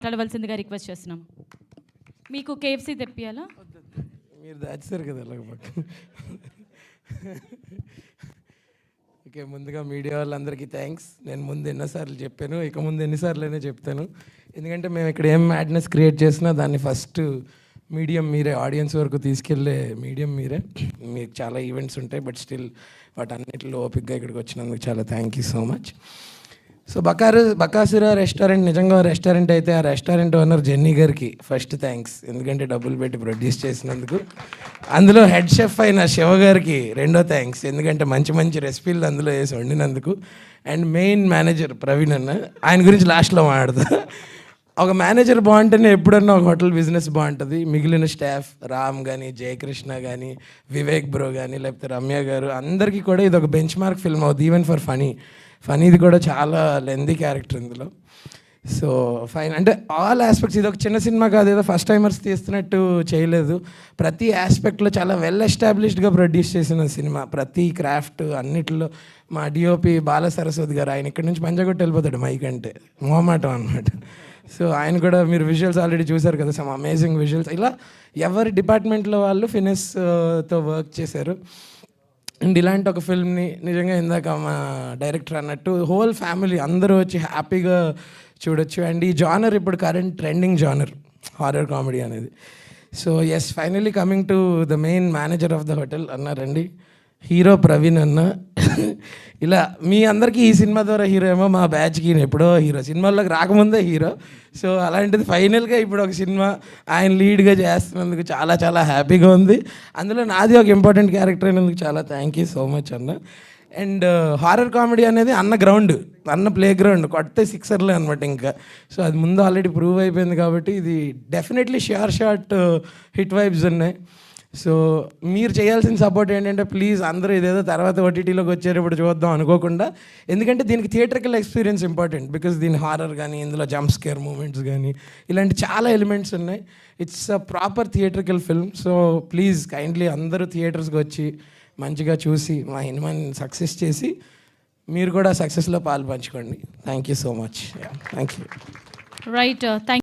మాట్లాడవలసిందిగా రిక్వెస్ట్ చేస్తున్నాం. మీకు కేఎఫ్సీ తెప్పియాలా? మీరు దాచేశారు కదా అలాగ పక్కన. ఓకే, ముందుగా మీడియా వాళ్ళందరికీ థ్యాంక్స్. నేను ముందు ఎన్నోసార్లు చెప్పాను, ఇక ముందు ఎన్నిసార్లు అయినా చెప్తాను. ఎందుకంటే మేము ఇక్కడ ఏం మ్యాడ్నెస్ క్రియేట్ చేసినా దాన్ని ఫస్ట్ మీడియం మీరే, ఆడియన్స్ వరకు తీసుకెళ్ళే మీడియం మీరే. మీకు చాలా ఈవెంట్స్ ఉంటాయి, బట్ స్టిల్ వాటన్నిటిలో ఓపిక్గా ఇక్కడికి వచ్చినందుకు చాలా thank you so much. So Bakasura restaurant నిజంగా రెస్టారెంట్ అయితే ఆ రెస్టారెంట్ ఓనర్ జెన్నీ గారికి ఫస్ట్ థ్యాంక్స్, ఎందుకంటే డబ్బులు పెట్టి ప్రొడ్యూస్ చేసినందుకు. అందులో హెడ్ షెఫ్ అయిన శివ గారికి రెండో థ్యాంక్స్, ఎందుకంటే మంచి మంచి రెసిపీలు అందులో వేసి వండినందుకు. అండ్ మెయిన్ మేనేజర్ ప్రవీణ్ అన్న, ఆయన గురించి లాస్ట్లో మాట్లాడతా. ఒక మేనేజర్ బాగుంటేనే ఎప్పుడన్నా ఒక హోటల్ బిజినెస్ బాగుంటుంది. మిగిలిన స్టాఫ్ రామ్ కానీ, జయకృష్ణ కానీ, వివేక్ బ్రో కానీ, లేకపోతే రమ్య గారు, అందరికీ కూడా ఇది ఒక బెంచ్ మార్క్ ఫిల్మ్ అవుతుంది. ఈవెన్ ఫర్ ఫనీది కూడా చాలా లెందీ క్యారెక్టర్ ఇందులో. సో ఫైన్ అంటే ఆల్ ఆస్పెక్ట్స్, ఇది ఒక చిన్న సినిమా కాదు, ఏదో ఫస్ట్ టైమర్స్ తీస్తున్నట్టు చేయలేదు. ప్రతి ఆస్పెక్ట్లో చాలా వెల్ ఎస్టాబ్లిష్డ్గా ప్రొడ్యూస్ చేసిన సినిమా. ప్రతి క్రాఫ్ట్ అన్నిటిలో మా డిఓపి బాల సరస్వతి గారు, ఆయన ఇక్కడి నుంచి పంజాగుట్ట వెళ్ళిపోతాడు మైక్ అంటే, మొహమాటం అనమాట. సో ఆయన కూడా మీరు విజువల్స్ ఆల్రెడీ చూసారు కదా, సమ్ అమేజింగ్ విజువల్స్. ఇలా ఎవరి డిపార్ట్మెంట్లో వాళ్ళు ఫినిష్తో వర్క్ చేశారు. అండ్ ఇలాంటి ఒక ఫిల్మ్ని నిజంగా ఇందాక మా డైరెక్టర్ అన్నట్టు హోల్ ఫ్యామిలీ అందరూ వచ్చి హ్యాపీగా చూడొచ్చు. అండ్ ఈ జానర్ ఇప్పుడు current trending genre horror comedy అనేది. So yes, finally coming to the main manager of the hotel అన్నారండి, హీరో ప్రవీణ్ అన్న. ఇలా మీ అందరికీ ఈ సినిమా ద్వారా హీరో ఏమో, మా బ్యాచ్కి ఎప్పుడో హీరో, సినిమాల్లోకి రాకముందే హీరో. సో అలాంటిది ఫైనల్గా ఇప్పుడు ఒక సినిమా ఆయన లీడ్గా చేస్తున్నందుకు చాలా చాలా హ్యాపీగా ఉంది. అందులో నాది ఒక ఇంపార్టెంట్ క్యారెక్టర్ అయినందుకు చాలా థ్యాంక్ యూ సో మచ్ అన్న. అండ్ హారర్ కామెడీ అనేది అన్న గ్రౌండ్, అన్న ప్లే గ్రౌండ్, కొడితే సిక్సర్లే అనమాట ఇంకా. సో అది ముందు ఆల్రెడీ ప్రూవ్ అయిపోయింది కాబట్టి ఇది డెఫినెట్లీ షార్ట్ హిట్ వైబ్స్ ఉన్నాయి. సో మీరు చేయాల్సిన సపోర్ట్ ఏంటంటే ప్లీజ్ అందరూ ఇదేదో తర్వాత ఓటీటీలోకి వచ్చేటప్పుడు చూద్దాం అనుకోకుండా, ఎందుకంటే దీనికి థియేటర్కల్ ఎక్స్పీరియన్స్ ఇంపార్టెంట్. బికాస్ దీని హారర్ కానీ, ఇందులో జంప్ స్కేర్ మూమెంట్స్ కానీ, ఇలాంటి చాలా ఎలిమెంట్స్ ఉన్నాయి. It's a proper theatrical film. So please kindly అందరూ థియేటర్స్కి వచ్చి మంచిగా చూసి మా సినిమాని సక్సెస్ చేసి మీరు కూడా సక్సెస్లో పాలు పంచుకోండి. Thank you so much. Thank you. Right.